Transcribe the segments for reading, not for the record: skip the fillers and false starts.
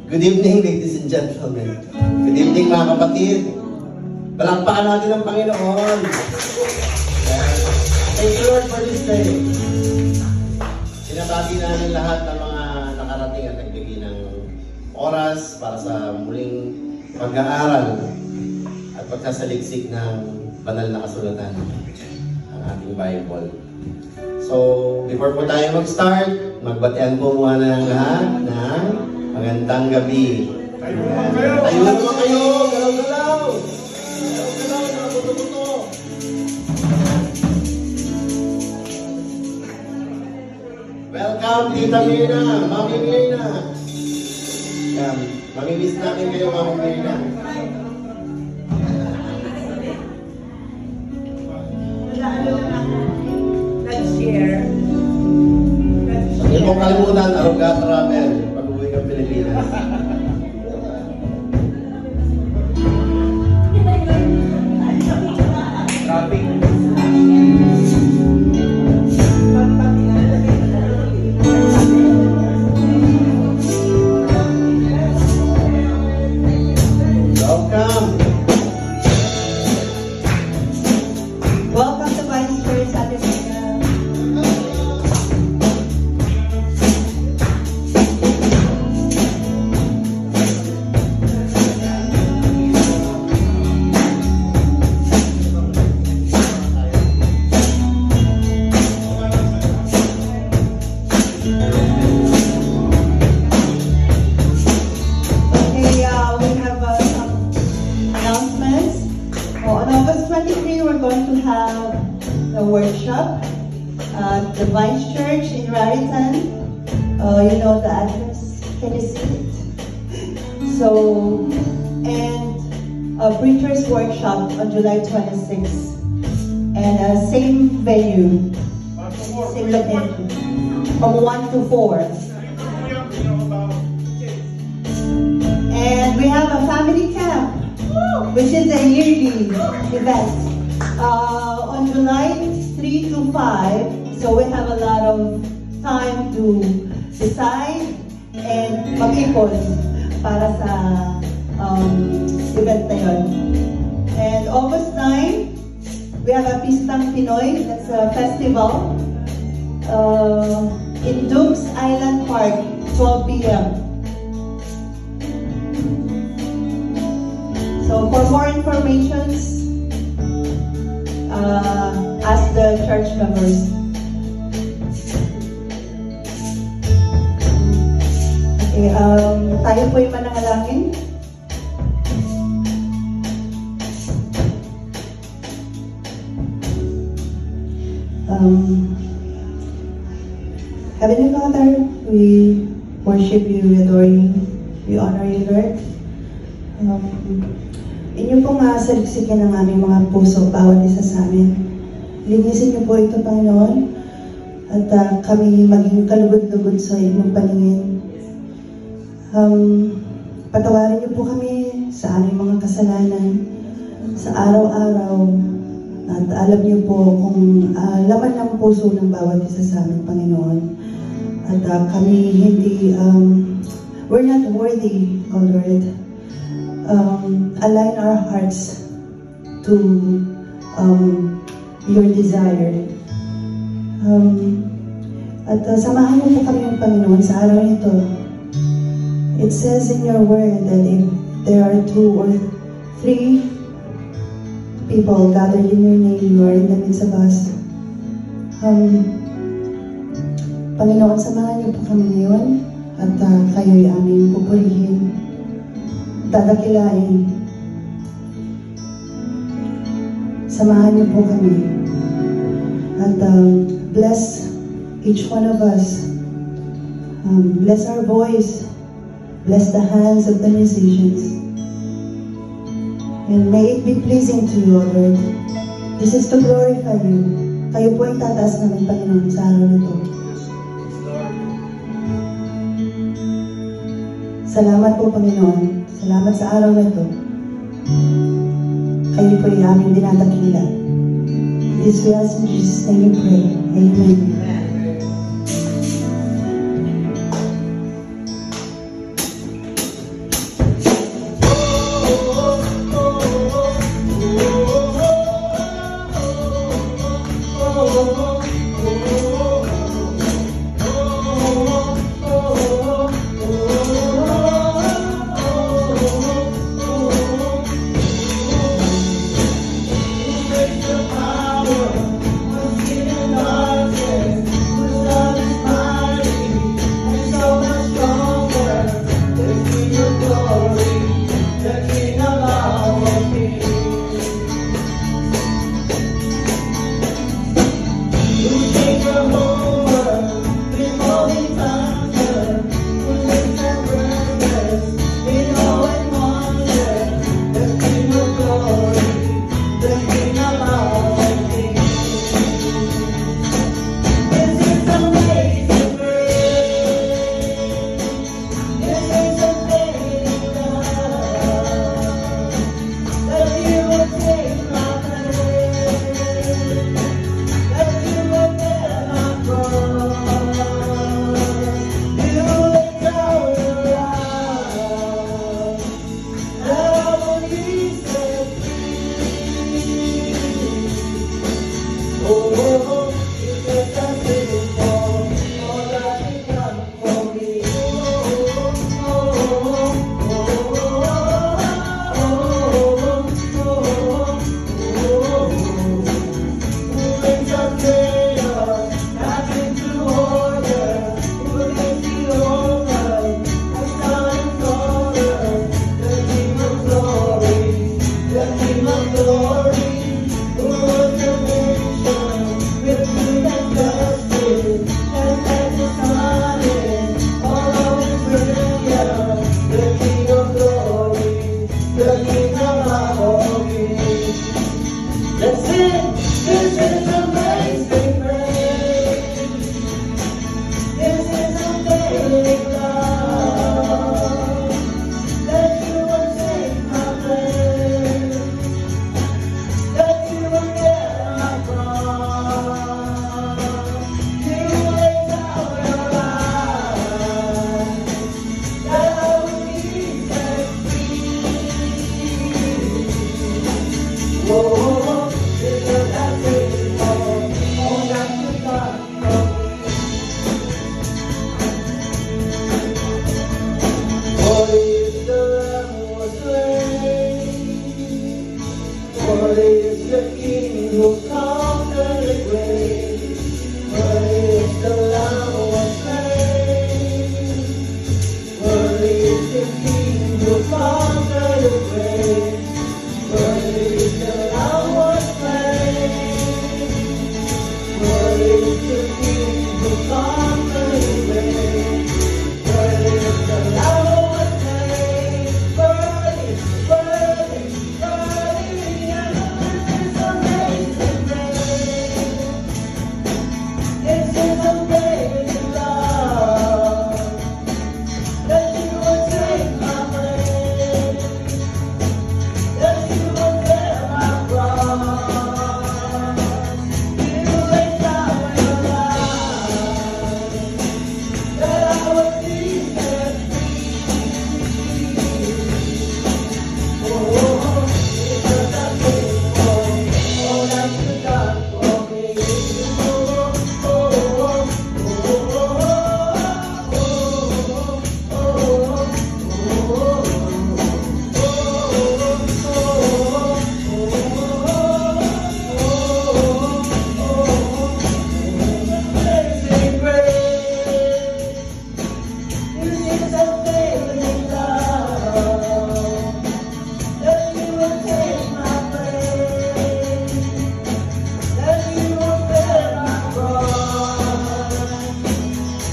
Good evening, ladies and gentlemen. Good evening, mga kapatid. Palakpakan natin ang Panginoon. Thank you, Lord, for this day. Sinabati namin lahat ng mga nakarating at nagbigay ng oras para sa muling pag-aaral at pagkasaliksik ng banal na kasulatan, ang ating Bible. So, before po tayo mag-start, magbatian po muna ng lahat ng magandang gabi. Tayo naman kayo! Galaw-galaw! Galaw-galaw, mga buto-buto! Welcome, Tita Mirna, Mami Mirna! Mamimiss natin kayo, Mami Mirna. Let's share. Hindi mo kalimutan, Aruga Travel, pag-uwi ng Pilipinas. Preacher's workshop on July 26th, and same venue, same location, from 1 to 4. And we have a family camp, which is a yearly event, on July 3 to 5. So we have a lot of time to decide and mag-ipon para sa event na yun. And August 9, we have a Pistang Pinoy. That's a festival in Dukes Island Park, 12 p.m. So for more information, ask the church members. Okay, tayo po yung mananalangin. Heavenly Father, we worship you, we adore you, we honor you, Lord. Inyo pong saliksikin ang aming mga puso, bawat isa sa amin. Linisin niyo po ito, Panginoon, at kami maging kalugod-lugod sa inyong paningin. Patawarin niyo po kami sa aming mga kasalanan, sa araw-araw. At alam niyo po kung laman ng puso ng bawat isa sa amin, Panginoon. At kami hindi, we're not worthy, O Lord. Align our hearts to your desire. At samahan niyo po kami ng Panginoon sa araw nito. It says in your word that if there are 2 or 3 people gathered in your name, you are in the midst of us. Panginoon, samahan niyo po kami ngayon at kayo'y aming pupurihin, dadakilain. Samahan niyo po kami at bless each one of us. Bless our voice, bless the hands of the musicians. And may it be pleasing to you, O Lord. This is to glorify you. Kayo po ay tataas namin, Panginoon, sa araw na ito. Salamat po, Panginoon. Salamat sa araw na ito. Kayo po ay aming dinadakila. This we ask in Jesus' name we pray. Amen. king will conquer the grave. Worthy is the Lamb was slain. Worthy is the king who conquered the grave. Worthy is the Lamb was slain. Worthy, worthy, worthy, and it's amazing grace. It's His amazing love that you would take my place, that you would bear my cross. You laid down your life, that I would be set free. Oh, Jesus, I thank you for all that you've done for me. Amazing grace, this is unfailing love, that you will take my place, that you will bear my cross.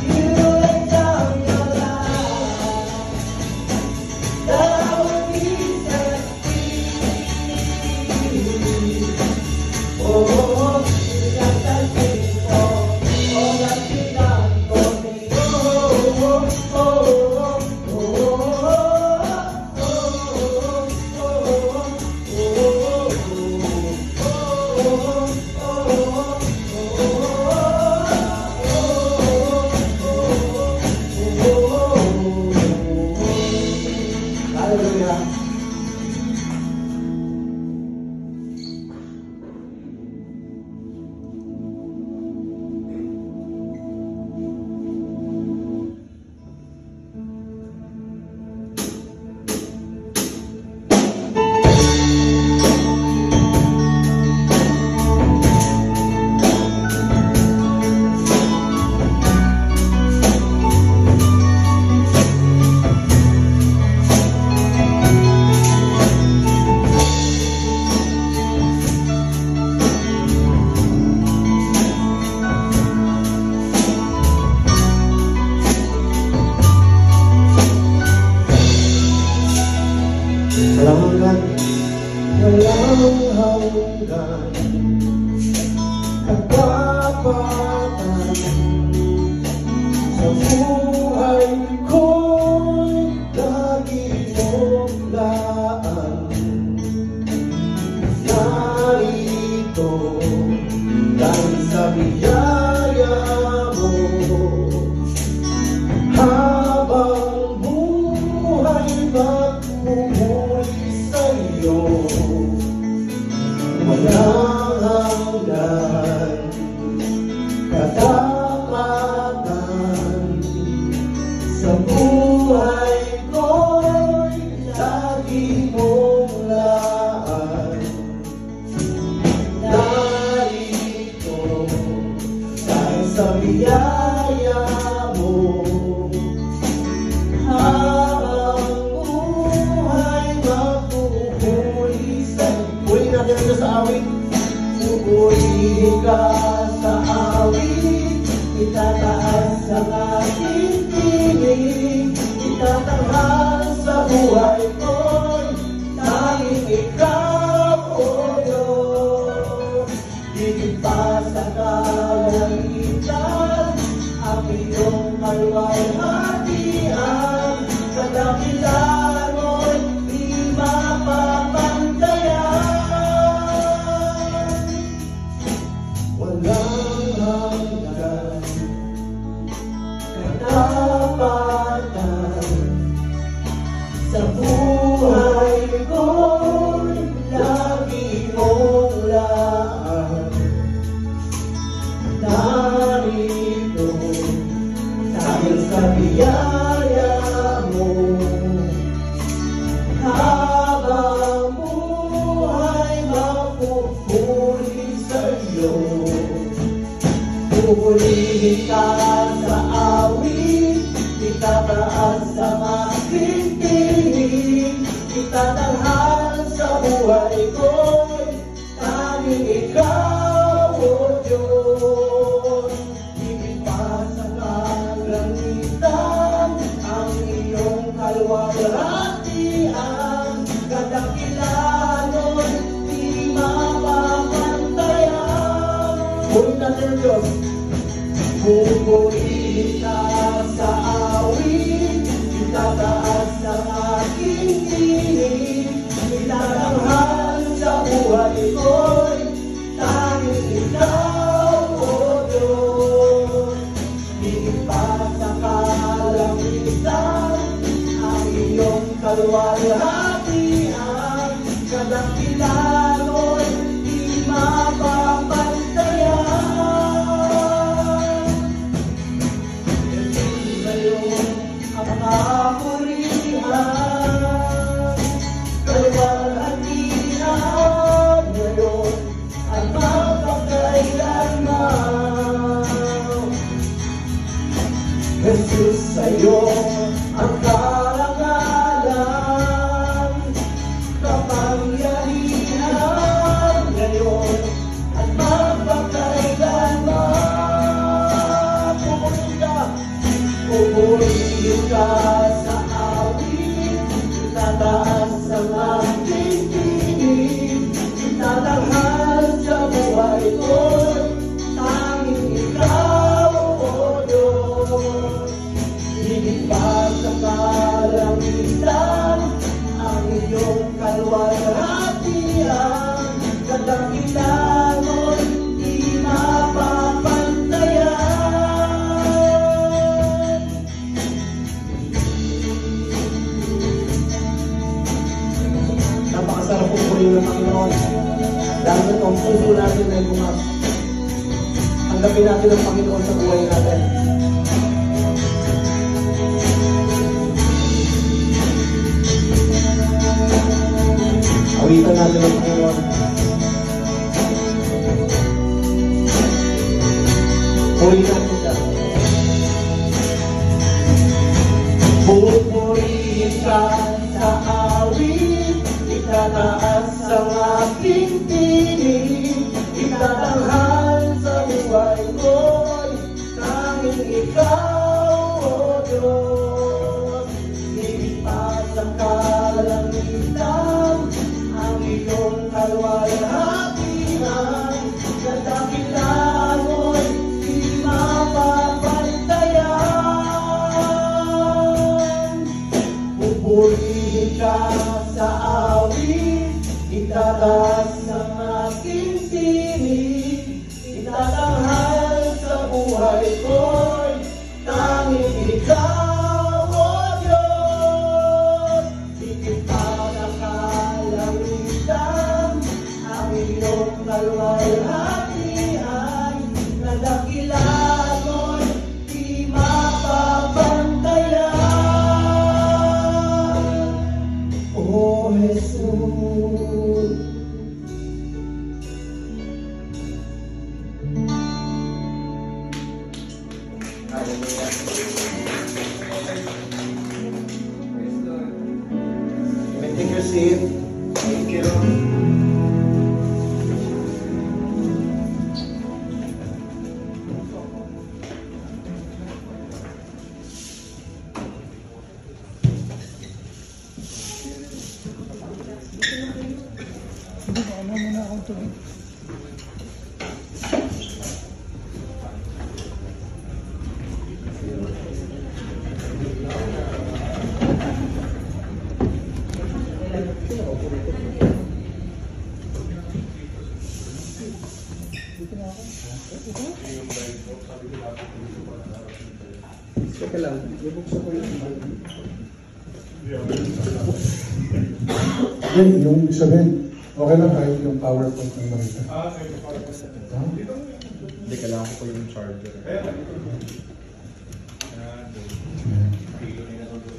You laid down your life, that I would be set free. Oh, Jesus, I thank you for all that you've done for me. Hallelujah. Walang hanggan, katapatan sa buhay ko'y lagi mong daan. Narito dahil sa biyaya mo, habang buhay magmumuli sa'yo. Walang hanggan, katapatan sa buhay ko'y lagi mong laan. Narito dahil sa biyaya mo, habang buhay magpupuli sa'yo. Uli natin ito sa awit. Pupurihin ka sa awit, itataas ang aking tinig, itatanghal sa buhay ko'y tanging ikaw, O Diyos. Higit pa sa kalangitan, ang iyong kalwalhatian, sa dakilan mo'y di mapapantayan. Walang hanggan, katapatan sa buhay Itataas ang aking tinig, itatanghal sa buhay ko'y tanging ikaw, O Diyos. Higit pa sa kalangitan, ang iyong kalwalhatian, kadakilaan mo'y di mapapantayan. Purihin natin ang Diyos. Pupurihin ka sa awit, itataas ang aking tinig, itatanghal sa buhay ko'y tanging ikaw, O Diyos. Higit pa sa kalangitan, ang iyong kalwalhatian, kadakilaan mo'y di mapapantayan. Ang kapurihan, kalwalhatian ngayon at magpakailanman. Jesus, sa'yo ang karangalan, kapangyarihan ngayon at magpakailanman. Pupurihin ka sa awit, itataas ang aking tinig, itatanghal sa buhay ko'y tanging ikaw, O Diyos. Higit pa sa kalangitan, ang iyong kalwalhatian, kadakilaan mo'y di mapapantayan. Napakasarap po ng Panginoon. Dahil ito ang puso natin ay bumas. Tanggapin natin ang Panginoon sa buhay natin. Awitan natin ang Panginoon. Purihin natin siya. Pupurihin ka sa awit, itataas ang aking tinig, itatanghal sa buhay ko'y tanging ikaw, O Diyos. Higit pa sa kalangitan, ang iyong kalwalhatian, kadakilaan mo'y di mapapantayan. Pupurihin ka sa awit, itataas ang aking tinig, itatanghal sa buhay ko'y tanging ikaw, O Diyos. Higit pa sa kalangitan, ang iyong kalwalhatian, kadakilaan mo'y di mapapantayan. O Jesus. You may take your seat. Thank you. Teka lang, bubuksan ko yung yung sabihin, okay lang kahit yung PowerPoint ng Marita. Hindi, kailangan ko po yung charger.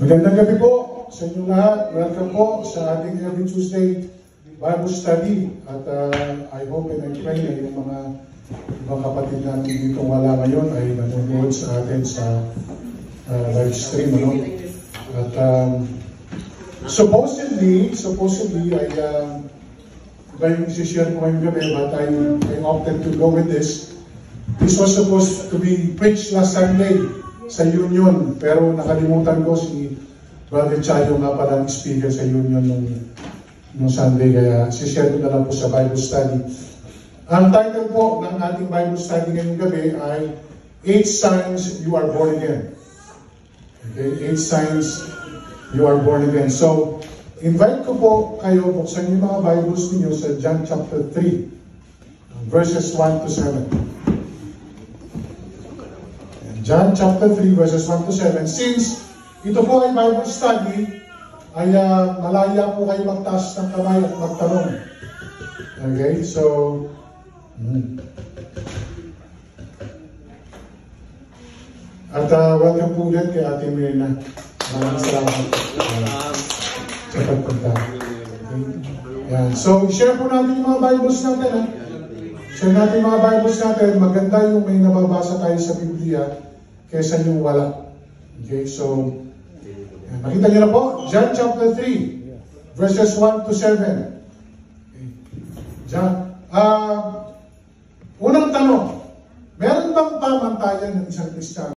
Magandang gabi po sa inyo lahat. Welcome po sa ating every Tuesday Bible Study. At I hope and I pray na yung mga ibang kapatid natin dito wala ngayon ay nanonood sa atin sa live stream. Ano? At supposedly, ay iba yung isi-share ko ngayong gabi, but I opted to go with this. This was supposed to be preached last Sunday sa Union, pero nakalimutan ko si Brother Chayo nga pala ang speaker sa Union nung Sunday, kaya si-share ko na lang po sa Bible study. Ang title po ng ating Bible study ngayong gabi ay 8 Signs You Are Born Again. Okay, 8 Signs You Are Born Again. So, invite ko po kayo, buksan yung mga Bibles ninyo sa John chapter 3, verses 1 to 7. John chapter 3, verses 1 to 7. Since ito po ay Bible study, ay malaya po kayo magtaas ng kamay at magtanong. Okay, so at welcome po ulit kay Ate Mirna. Maraming salamat sa pagpunta. Okay. Yan. So, share po natin yung mga Bibles natin. Share natin yung mga Bibles natin. Maganda yung may nababasa tayo sa Biblia kaysa yung wala. Okay, so yan. Makita niyo na po, John chapter 3, verses 1 to 7. Okay. John, unang tanong, meron bang pamantayan ng isang Kristiyano